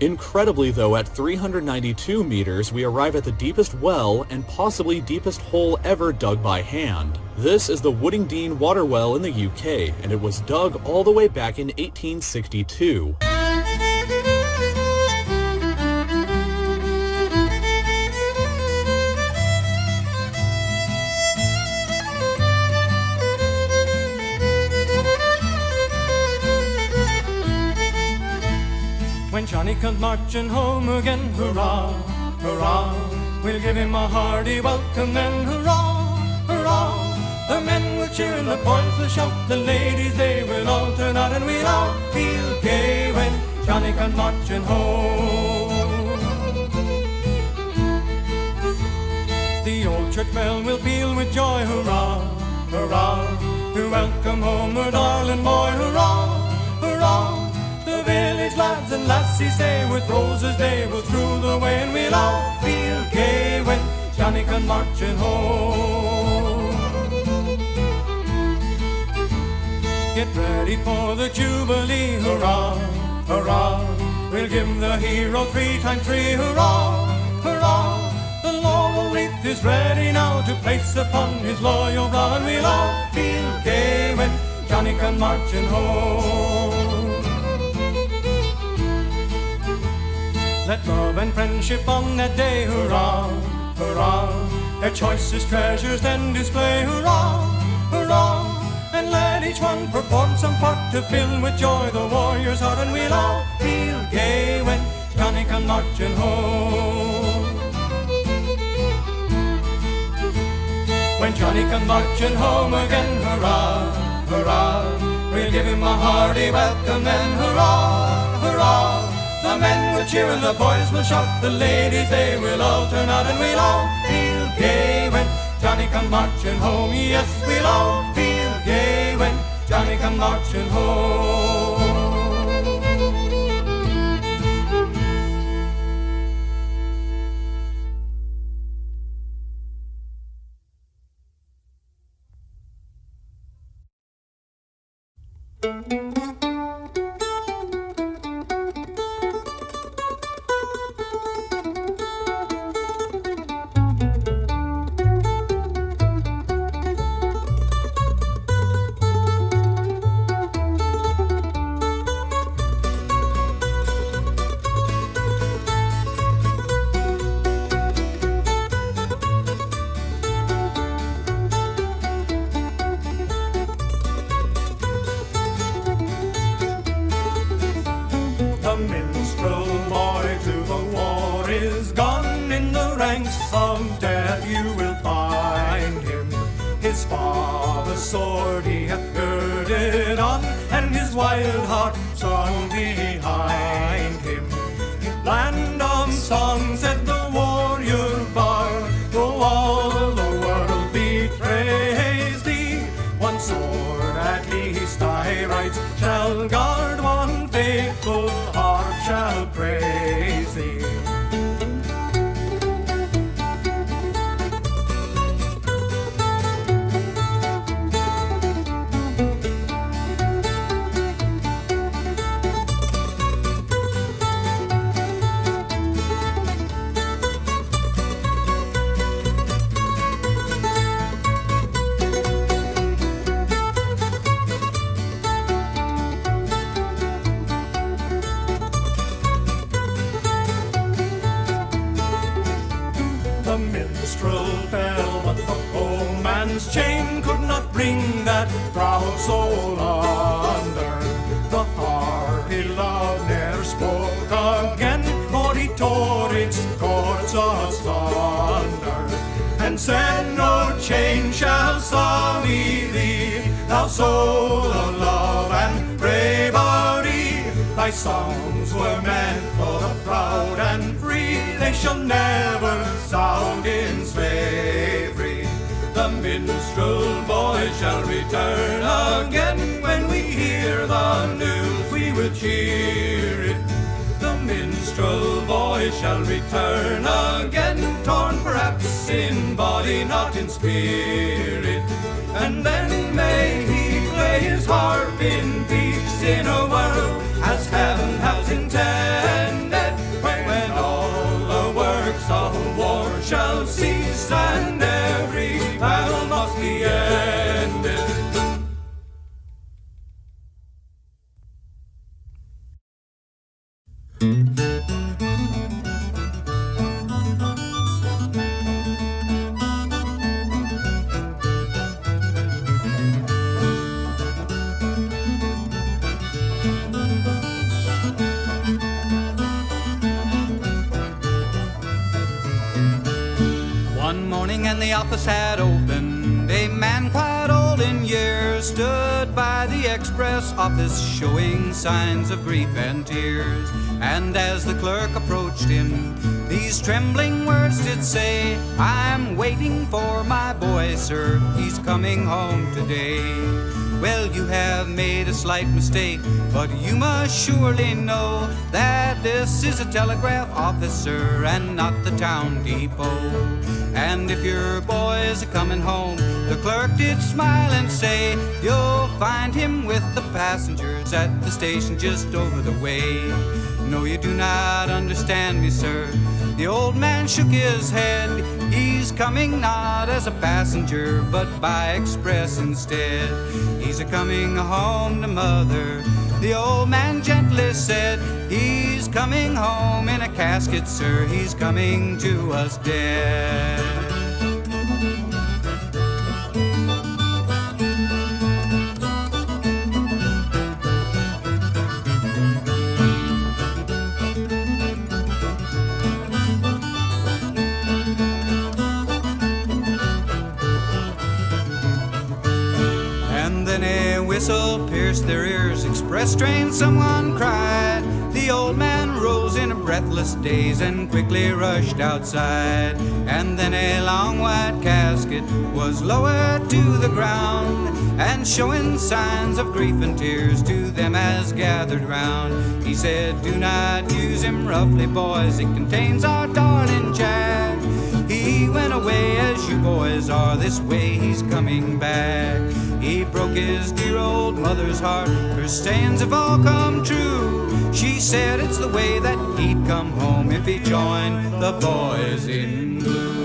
Incredibly though, at 392 meters, we arrive at the deepest well and possibly deepest hole ever dug by hand. This is the Woodingdean water well in the UK, and it was dug all the way back in 1862. When Johnny comes marching home again, hurrah, hurrah, we'll give him a hearty welcome then, hurrah, hurrah. The men will cheer and the boys will shout, the ladies they will all turn out, and we'll all feel gay when Johnny comes marching home. The old church bell will peal with joy, hurrah, hurrah, to welcome home our darling boy, hurrah, hurrah. The village lads and lassies say with roses they will through the way, and we'll all feel gay when Johnny comes marching home. Get ready for the Jubilee, hurrah, hurrah, we'll give the hero 3 times 3, hurrah, hurrah. The laurel wreath is ready now to place upon his loyal brow, and we'll all feel gay when Johnny comes marching home. Let love and friendship on that day, hurrah, hurrah, their choicest treasures then display, hurrah, hurrah. And let each one perform some part to fill with joy the warrior's heart, and we'll all feel gay when Johnny comes marching home. When Johnny comes marching home again, hurrah, hurrah, we'll give him a hearty welcome then, hurrah, hurrah. The men will cheer and the boys will shout, the ladies they will all turn out, and we'll all feel gay when Johnny comes marching home. Yes, we'll all feel gay when Johnny comes marching home. Of death you will find him. His father's sword he hath girded on, and his wild heart strong behind him. Land of song, said the warrior bard, though all the world betrays thee, one sword at least thy rights shall guard, one faithful heart shall praise thee. Chain could not bring that proud soul under. The heart he loved ne'er spoke again, for he tore its cords asunder, and said, no chain shall sully thee, thou soul of love and bravery. Thy songs were meant for the proud and free, they shall never sound in slavery. The minstrel boy shall return again, when we hear the news we will cheer it. The minstrel boy shall return again, torn perhaps in body, not in spirit, and then may he play his harp in peace in a world as heaven has intended. One morning and the office had opened, a man quite old in years stood by the express office showing signs of grief and tears. And as the clerk approached him, these trembling words did say, "I'm waiting for my boy, sir, he's coming home today." Well, you have made a slight mistake, but you must surely know that this is a telegraph office, sir, and not the town depot. And if your boy's a-comin' home, the clerk did smile and say, "You'll find him with the passengers at the station just over the way." No, you do not understand me, sir. The old man shook his head. He's coming not as a passenger, but by express instead. He's a-coming home to mother, the old man gently said. He's coming home in a casket, sir. He's coming to us dead. Whistle pierced their ears, express train, someone cried. The old man rose in a breathless daze and quickly rushed outside. And then a long white casket was lowered to the ground, and showing signs of grief and tears to them as gathered round. He said, "Do not use him roughly, boys, it contains our darling Jack. He went away as you boys are, this way he's coming back. He broke his dear old mother's heart, her sayings have all come true. She said it's the way that he'd come home if he joined the boys in blue."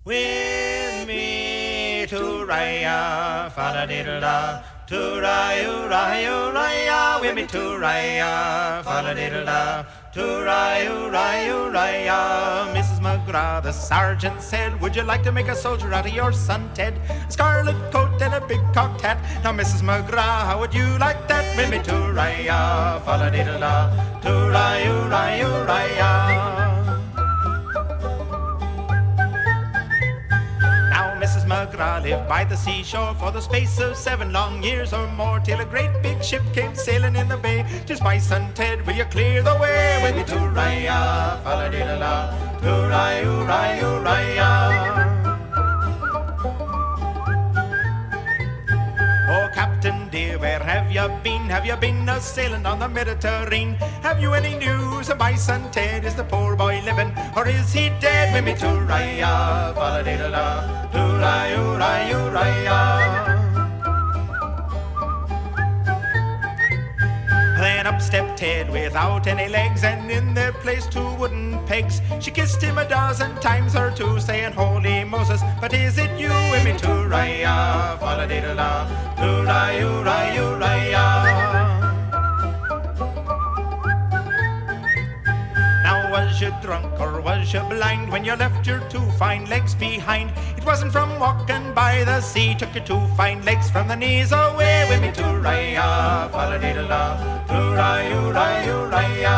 With me to Raya, fa-da-diddle-da, to Raya, Raya, Raya, with me to Raya, fa-da-diddle-da, to Raya, Raya, Raya. Mrs. McGrath, the sergeant said, "Would you like to make a soldier out of your son Ted? A scarlet coat and a big cocked hat. Now, Mrs. McGrath, how would you like that? With me to Raya, fa-da-diddle-da, to Raya, Raya, Raya." Mrs. McGrath lived by the seashore for the space of 7 long years or more, till a great big ship came sailing in the bay. "'Tis my son Ted, will you clear the way? With me to Raya, fa-la-di-da-da, to Raya, Raya, Raya." "Oh, Captain dear, where have you been? Have you been a-sailing on the Mediterranean? Have you any news of my son Ted? Is the poor boy living, or is he dead? With me to Raya, fa-la-di-da-da, to Raya, Raya, Raya." Then up stepped Ted without any legs, and in their place 2 wooden pegs. She kissed him a dozen times or two, saying, "Holy Moses, but is it you?" With me to Raya, fa-la-di-da-da, to Raya, Raya, Raya. Now, was you drunk or was you blind when you left your 2 fine legs behind? It wasn't from walking by the sea, took your 2 fine legs from the knees away. With me to Raya, fa-la-di-da-da, to Raya, Raya, Raya.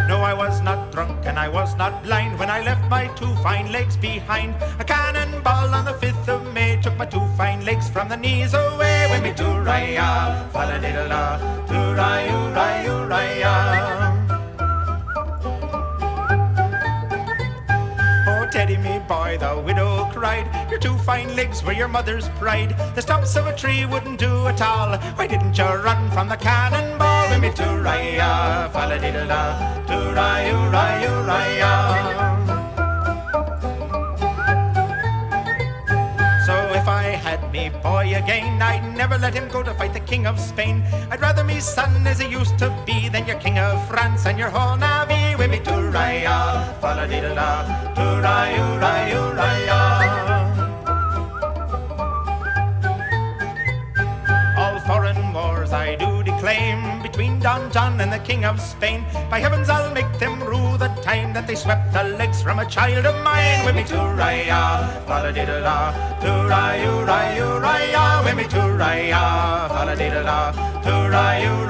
No, I was not drunk and I was not blind when I left my 2 fine legs behind. A cannonball on the 5th of May took my 2 fine legs from the knees away. With me to Raya, fa-la-di-da-da, to Raya, Raya, Raya. "Oh, Teddy, me boy," the widow cried, "your 2 fine legs were your mother's pride. The stumps of a tree wouldn't do at all. Why didn't you run from the cannonball?" With me to Raya, fa-la-di-da-da, to Raya, Raya, Raya. So if I had me boy again, I'd never let him go to fight the King of Spain. I'd rather me son as he used to be than your King of France and your whole navy. With with me tooraya, fa-la-dee-da-da, tooraya. All foreign wars I do declaim, between Don John and the King of Spain. By heavens, I'll make them rue the time that they swept the legs from a child of mine. With me tooraya, fa-la-dee-da-da, tooraya, with me tooraya, fa-la-dee-da-da, tooraya.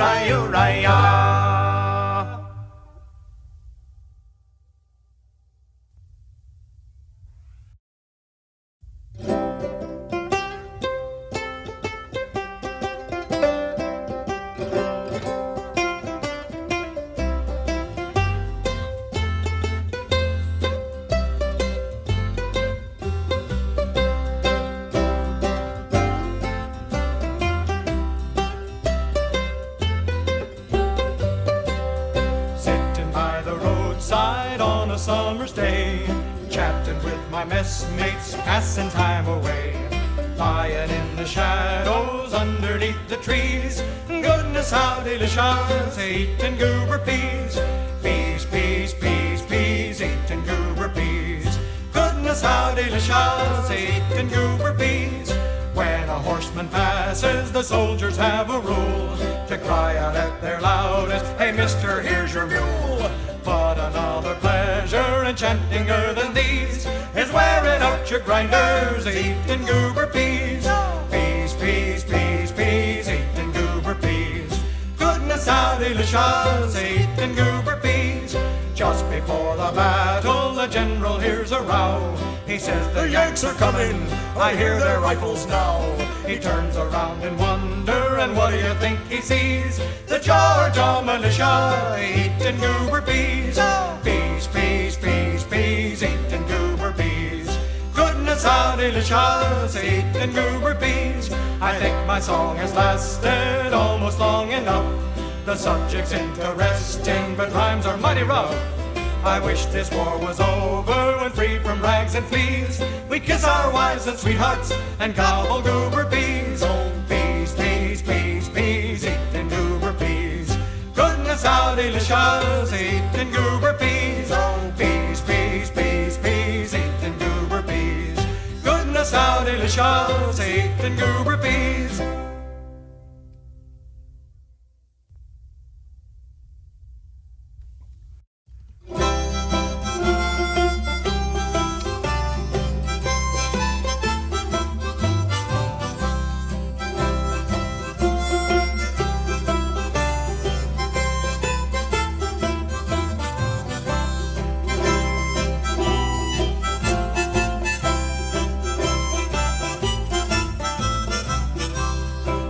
Summer's day, chatting with my messmates, passing time away, lying in the shadows underneath the trees. Goodness, how delicious, eating goober peas. Peas, peas, peas, peas, eating goober peas. Goodness, how delicious, eating goober peas. When a horseman passes, the soldiers have a rule to cry out at their loudest, "Hey, mister, here's your mule." But another pleasure enchantinger than these is wearing out your grinders, eating goober peas. Peas, peas, peas, peas, eating goober peas. Goodness, how delicious, eating goober peas. Just before the battle, the general hears a row. He says, "The Yanks are coming, I hear their rifles now." He turns around in wonder, and what do you think he sees? The Georgia militia eating goober peas. Peas, peas, peas, peas, eating goober peas. Goodness, how delicious, eating goober peas. I think my song has lasted almost long enough. The subject's interesting, but rhymes are mighty rough. I wish this war was over when free from rags and fleas. We kiss our wives and sweethearts and gobble goober peas. Oh, peas, peas, peas, peas, eating goober peas. Goodness, how delicious, eating goober peas. Oh, peas, peas, peas, peas, eating goober peas. Goodness, how delicious, eating goober peas.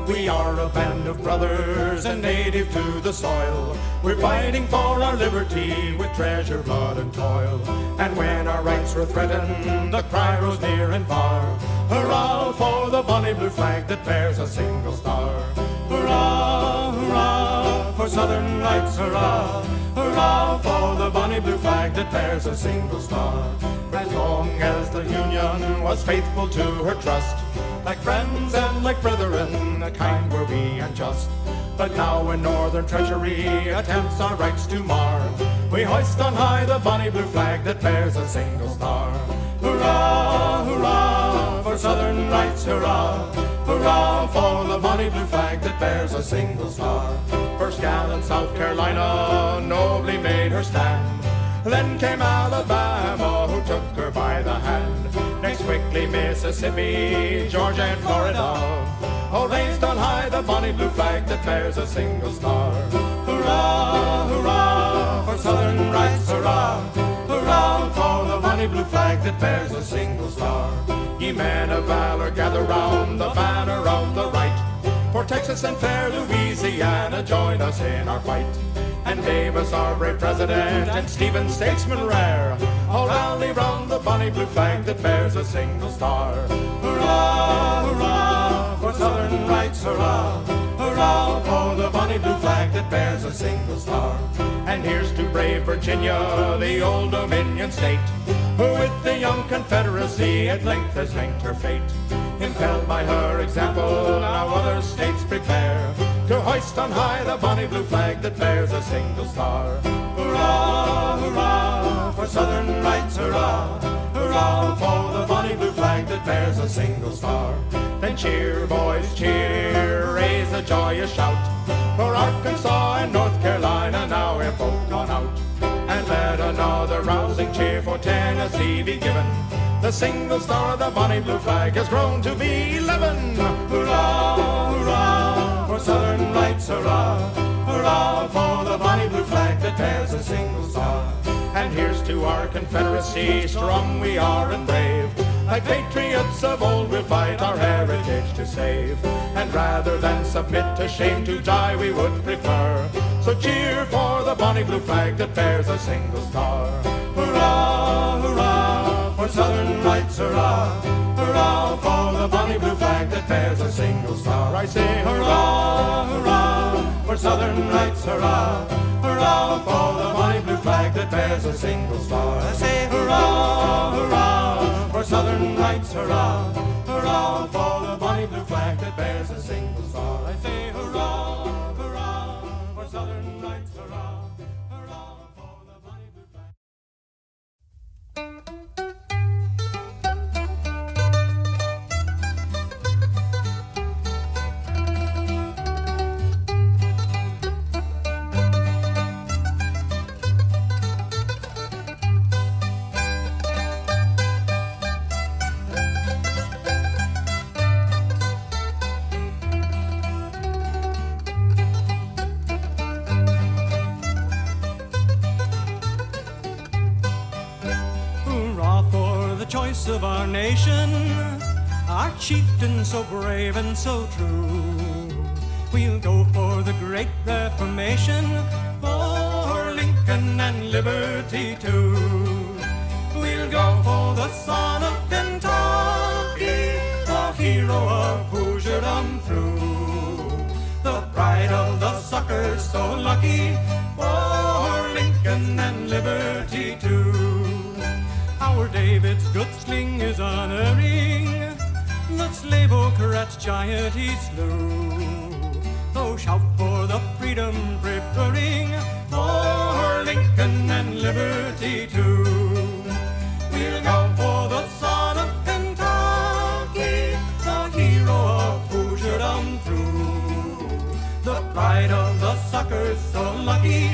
We are a band of brothers and native to the soil. We're fighting for our liberty with treasure, blood and toil. And when our rights were threatened, the cry rose near and far. Hurrah for the bonny blue flag that bears a single star. Hurrah, hurrah for Southern rights, hurrah. Hurrah for the bonny blue flag that bears a single star. As long as the Union was faithful to her trust, like friends and like brethren, kind were we and just. But now when northern treachery attempts our rights to mar, we hoist on high the bonny blue flag that bears a single star. Hurrah, hurrah for Southern rights, hurrah. Hurrah for the bonny blue flag that bears a single star. First gallant South Carolina nobly made her stand. Then came Alabama, who took her by the hand. Next quickly Mississippi, Georgia and Florida, all raised on high the bonny blue flag that bears a single star. Hurrah, hurrah for Southern rights, hurrah. Hurrah for the bonny blue flag that bears a single star. Ye men of valor, gather round the banner of the right. For Texas and fair Louisiana, join us in our fight. And Davis, our brave president, and Stephen, statesman rare, all rally round the bonny blue flag that bears a single star. Hurrah, hurrah for Southern rights, hurrah. Hurrah for the bonny blue flag that bears a single star. And here's to brave Virginia, the old Dominion state, who with the young Confederacy at length has linked her fate. Impelled by her example, now other states prepare to hoist on high the bonny blue flag that bears a single star. Hurrah, hurrah, for Southern rights, hurrah, hurrah, for the bonny blue flag that bears a single star. Then cheer, boys, cheer, raise a joyous shout, for Arkansas and North Carolina now we're both gone out. And let another rousing cheer for Tennessee be given. The single star of the bonny blue flag has grown to be 11. Hurrah, hurrah, for Southern rights, hurrah, hurrah, for the bonny blue flag that bears a single star. And here's to our Confederacy, strong we are and brave. Like patriots of old we'll fight our heritage to save. And rather than submit to shame to die we would prefer. So cheer for the bonny blue flag that bears a single star. Hurrah, hurrah, for Southern rights, hurrah, hurrah, for the bonny blue flag that bears a single star. I say hurrah, hurrah, for Southern rights, hurrah, hurrah, for the bonny blue flag that bears a single star. I say hurrah, hurrah, for Southern rights, hurrah, hurrah, for the bonny blue flag that bears a single star. I say hurrah, hurrah, for Southern rights, hurrah, hurrah, for the bonny blue flag. Choice of our nation, our chieftain so brave and so true. We'll go for the great Reformation, for Lincoln and liberty too. We'll go for the son of Kentucky, the hero of Hoosierdom through. The pride of the suckers so lucky, for Lincoln and liberty too. Our David's good sling is unerring, the slave Ocrat giant he slew. So shout for the freedom preferring, for Lincoln and liberty too. We'll go for the son of Kentucky, the hero of Hoosierdom through. The pride of the suckers so lucky,